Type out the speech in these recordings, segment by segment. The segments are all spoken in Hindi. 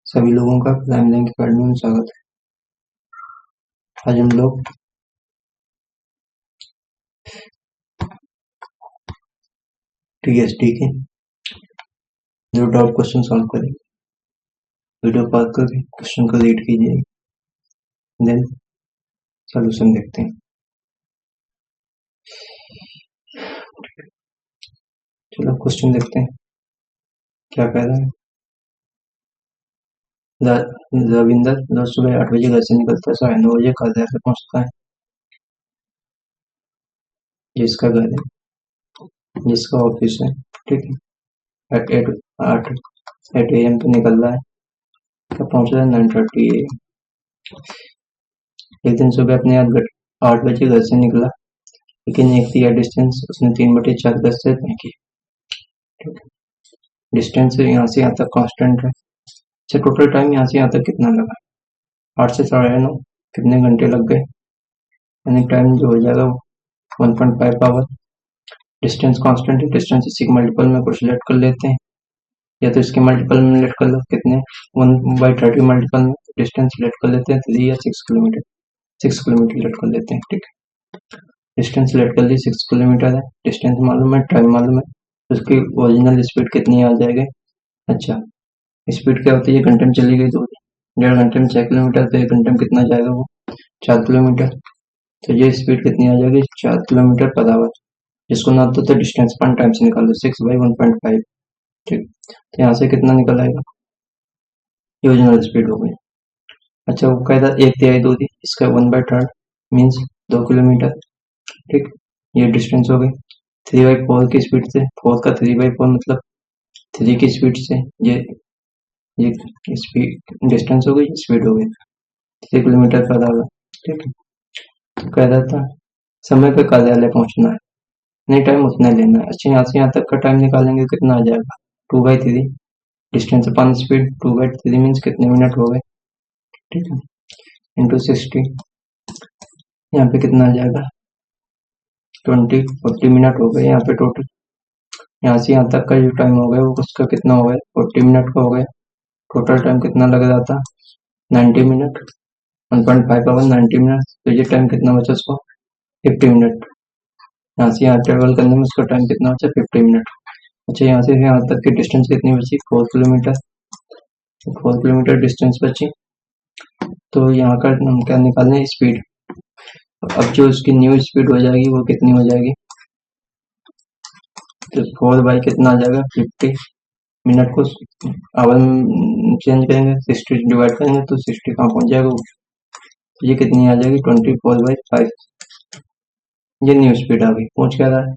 सभी लोगों का क्लाइम लैंग अकेडमी में स्वागत है। आज हम लोग टीएसडी के जो डाउट क्वेश्चन सॉल्व करेंगे। वीडियो पॉज करके क्वेश्चन को रीड कीजिए, देन सॉल्यूशन देखते हैं। चलो क्वेश्चन देखते हैं क्या कह रहा है। रविंदर रोज सुबह 8 बजे घर से निकलता है, 9:30 बजे कार्यालय पे पहुंचता है। जिसका घर है, जिसका ऑफिस है, ठीक है, एट 8 AM पे निकल रहा है, तो पहुंच रहा है 9:30 AM। एक दिन सुबह अपने 8 बजे घर से निकला, लेकिन एक दिया डिस्टेंस उसने 3/4 गज से तय की। डिस्टेंस यहाँ से यहाँ तक कांस्टेंट है। अच्छा, टोटल टाइम यहाँ से यहाँ तक कितना लगा? 8 से 9:30 कितने घंटे लग गए? यानी टाइम जो हो जाएगा वो 1.5 आवर। डिस्टेंस कांस्टेंट है, डिस्टेंस इसी के मल्टीपल में कुछ लेट कर लेते हैं, या तो इसके मल्टीपल में लेट कर लो। कितने? 1/30 मल्टीपल में डिस्टेंस लेट कर लेते हैं 3 या 6 किलोमीटर। 6 किलोमीटर लेट कर लेते हैं, ठीक है। डिस्टेंस लेट कर ली 6 किलोमीटर है। डिस्टेंस मालूम है, टाइम मालूम है, उसकी ओरिजिनल स्पीड कितनी आ जाएगी? अच्छा, स्पीड क्या होती है? घंटे में चली गई तो 1.5 घंटे में 6 किलोमीटर, तो 1 घंटे में कितना जाएगा वो? 4 किलोमीटर। तो ये स्पीड कितनी आ जाएगी? 4 किलोमीटर पर आवर। जिसको ना तो डिस्टेंस पान टाइम से निकाल दो, 6/1.5, ठीक। तो यहाँ से कितना निकल आएगा? ओरिजिनल स्पीड हो गई। अच्छा, वो कहता 1/3 2 दी, इसका 1/3 मीन्स 2 किलोमीटर, ठीक। ये डिस्टेंस हो गई। 3/4 की स्पीड से, 4 का 3/4 मतलब 3 की स्पीड से ये स्पीड डिस्टेंस हो गई, स्पीड हो गई 3 किलोमीटर पर आवर, ठीक है। तो कह रहा था समय पे कार्यालय पहुंचना है, नहीं टाइम उतना लेना है। अच्छा, यहाँ से यहाँ तक का टाइम निकालेंगे कितना आ जाएगा? 2/3 डिस्टेंस अपन स्पीड, 2/3 मीन्स कितने मिनट हो गए, ठीक है, इंटू 60। यहाँ पे कितना आ जाएगा? 40 मिनट हो गए यहाँ पे टोटल। यहाँ से यहाँ तक का जो टाइम हो गया वो उसका कितना हो गया? 40 मिनट का हो गया। टोटल टाइम कितना लग रहा था? 90 मिनट। 1.5 आवर 90 मिनट, तो ये टाइम कितना बचा उसको? 50 मिनट। यहाँ से यहाँ ट्रेवल करने में उसका टाइम कितना बचा? 50 मिनट। अच्छा, यहाँ से यहाँ तक की डिस्टेंस कितनी बची? 4 किलोमीटर। 4 किलोमीटर डिस्टेंस बची, तो यहाँ का हम क्या निकालना है? स्पीड। अब जो उसकी न्यू स्पीड हो जाएगी वो कितनी हो जाएगी? तो 4 बाई कितना आ जाएगा? 50। मिनट को आवर में चेंज करेंगे, 60 डिवाइड करेंगे तो 60 कहाँ पहुंच जाएगा वो? तो ये कितनी आ जाएगी? 24/5। ये न्यू स्पीड आ गई। पहुंच क्या रहा है?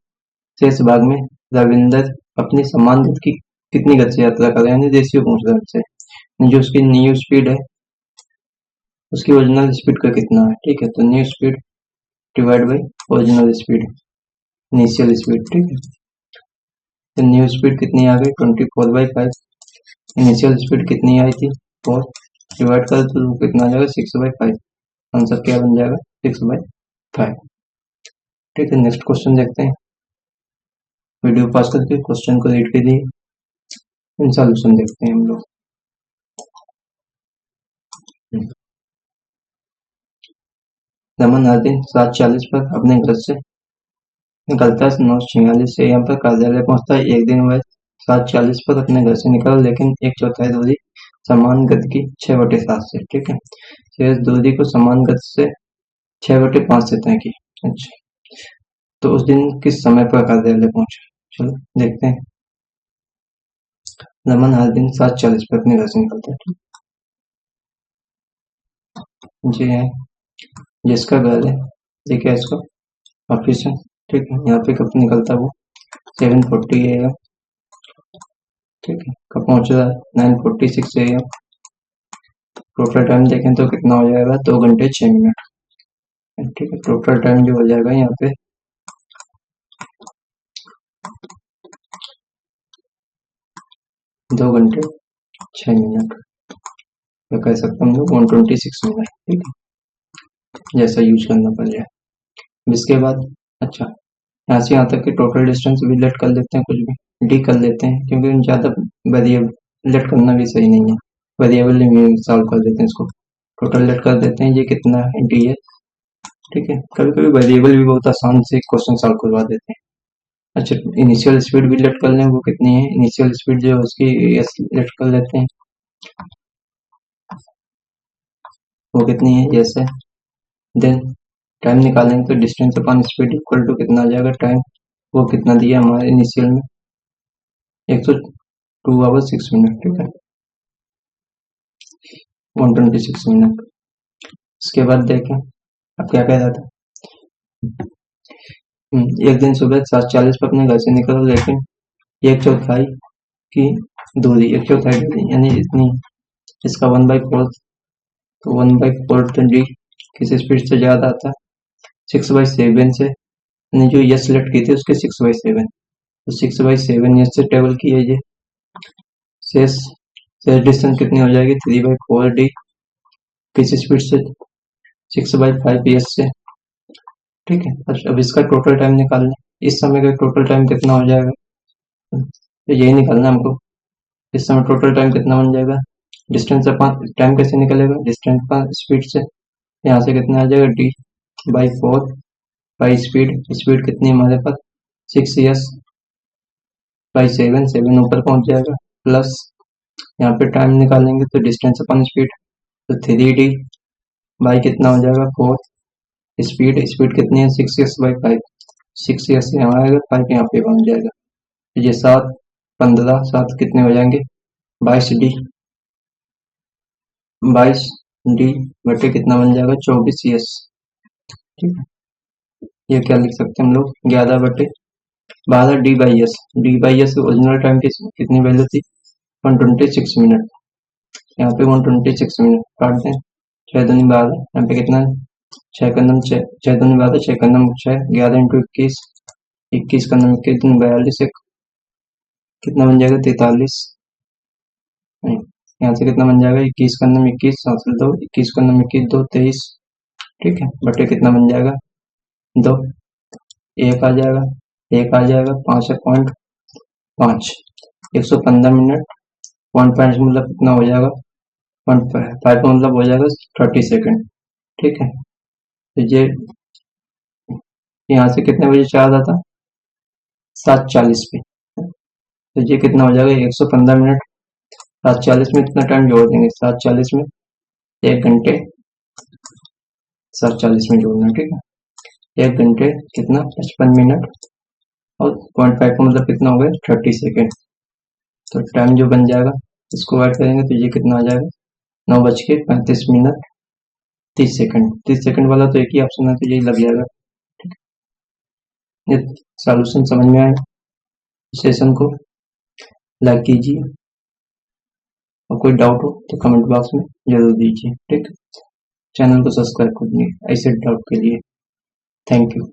शेष भाग में रविंदर अपनी समान गति की कितनी गति से यात्रा कर रहे हैं? रेशियो पूछ रहा है हमसे। जो उसकी न्यू स्पीड है उसकी ओरिजिनल स्पीड का कितना है, ठीक है। तो new speed divide by original speed, initial speed, ठीक है। तो न्यू स्पीड कितनी आ गई? 24/5। इनिशियल स्पीड कितनी आई थी? 4। डिवाइड कर तो कितना आ जाएगा? 6/5। आंसर क्या बन जाएगा? 6/5, ठीक है। नेक्स्ट क्वेश्चन देखते हैं। वीडियो पास करके क्वेश्चन को रीड कीजिए, इन सॉल्यूशन देखते हैं हम लोग। रमन हर दिन 7:40 पर अपने घर से निकलता है, 9:46 से यहाँ पर कार्यालय पहुंचता है। एक दिन वह 7:40 पर अपने घर से निकला, लेकिन 1/4 दूरी समान गति की 6/7 से, ठीक है। शेष दूरी को समान गति से 6/5 से तय की। अच्छा, तो उस दिन किस समय पर कार्यालय पहुंचा? चलो देखते हैं। रमन हर दिन 7:40 पर अपने घर से निकलता है, जी है, जिसका घर है, ठीक है, इसका ऑफिस है, ठीक है। यहाँ पे कब निकलता है वो? 7:40 AM, ठीक है। कब पहुंच रहा है? 9:46 AM। टोटल टाइम देखें तो कितना हो जाएगा? 2 घंटे 6 मिनट, ठीक है। टोटल टाइम जो हो जाएगा यहाँ पे 2 घंटे 6 मिनट, या कह सकते हम लोग 126 मिनट, ठीक है, जैसा यूज करना पड़ जाए। इसके बाद अच्छा, यहाँ से यहाँ तक की टोटल डिस्टेंस भी लेट कर लेते हैं, कुछ भी डी कर लेते हैं, क्योंकि ज़्यादा वेरिएबल लेट करना भी सही नहीं है। वेरिएबल में सॉल्व कर देते हैं इसको, टोटल लेट कर देते हैं ये कितना है इंटीजर। ठीक है, कभी कभी वेरिएबल भी बहुत आसान से क्वेश्चन सॉल्व करवा देते हैं। अच्छा, इनिशियल स्पीड भी लेट कर लें, वो कितनी है, इनिशियल स्पीड जो है उसकी एस लेट कर लेते हैं, वो कितनी है जैसे। देन टाइम निकालेंगे तो distance upon speed equal to कितना आ जाएगा टाइम, वो कितना दिया हमारे इनिशियल में 102 आवर 6 मिनट। ठीक है, 126 मिनट। इसके बाद देखें अब क्या कह रहा था। एक दिन सुबह 7:40 पर अपने घर से निकला, लेकिन 1/4 की दूरी, 1/4 दूरी यानी इतनी, इसका 1/4, तो 1/4 डी किस स्पीड से ज्यादा आता है, 6/7 से, यानी जो यस सेलेक्ट की थी उसके 6/7, तो 6/7 यस से टेबल की है ये, शेष शेष डिस्टेंस कितनी हो जाएगी 3/4 डी किस स्पीड से, 6/5 यस से। ठीक है, अब इसका टोटल टाइम निकालना, इस समय का टोटल टाइम कितना हो जाएगा, तो यही निकालना हमको। इस समय टोटल टाइम कितना बन जाएगा, डिस्टेंस अपॉन टाइम कैसे निकलेगा, डिस्टेंस अपॉन स्पीड से, यहाँ से कितना आ जाएगा D/4 बाई स्पीड, स्पीड कितनी है हमारे पास 6s/7, 7 ऊपर पहुंच जाएगा, प्लस यहाँ पे टाइम निकालेंगे तो डिस्टेंस अपॉन स्पीड, तो 3D बाई कितना हो जाएगा 4, स्पीड स्पीड कितनी है 6s/5, 6s यहाँ आएगा 5 यहाँ पे पहुंच जाएगा, तो ये 7 15 7 कितने हो जाएंगे 22D, 22D बटे कितना बन जाएगा 24s। ठीक है, ये क्या लिख सकते हैं हम लोग 11/12 D/S ओरिजिनल टाइम की कितनी वैल्यू थी 126 मिनट, यहाँ पे 126 मिनट काट दें, 6×2 12, यहाँ पे कितना है 6×2 6, 6×2 12, 6 11 × 21, 21×21 42, कितना बन जाएगा 43, यहाँ से कितना बन जाएगा 21×21 2, 21×21 2 23। ठीक है, बटे कितना बन जाएगा 2, एक आ जाएगा, 5.5, 115 मिनट, 1 मतलब कितना हो जाएगा 1/5 का मतलब हो जाएगा 30 सेकेंड। ठीक है, तो ये यहाँ से कितने बजे चार्ज आता 7:40 पे, तो ये कितना हो जाएगा 115 मिनट, 7:40 में कितना टाइम जोड़ देंगे 7:40 में 1 घंटे, 7:40 में जोड़ना। ठीक है, 1 घंटे कितना 55 मिनट, और 0.5 का मतलब कितना हो गया 30 सेकेंड, तो टाइम जो बन जाएगा इसको ऐड करेंगे तो ये कितना आ जाएगा 9:35 मिनट 30 सेकेंड, 30 सेकेंड वाला तो एक ही ऑप्शन है तो यही लग जाएगा। ये सॉल्यूशन समझ में आया, सेशन को लाइक कीजिए, और कोई डाउट हो तो कमेंट बॉक्स में जरूर दीजिए। ठीक, चैनल को सब्सक्राइब कर लीजिए ऐसे डाउट के लिए। Thank you.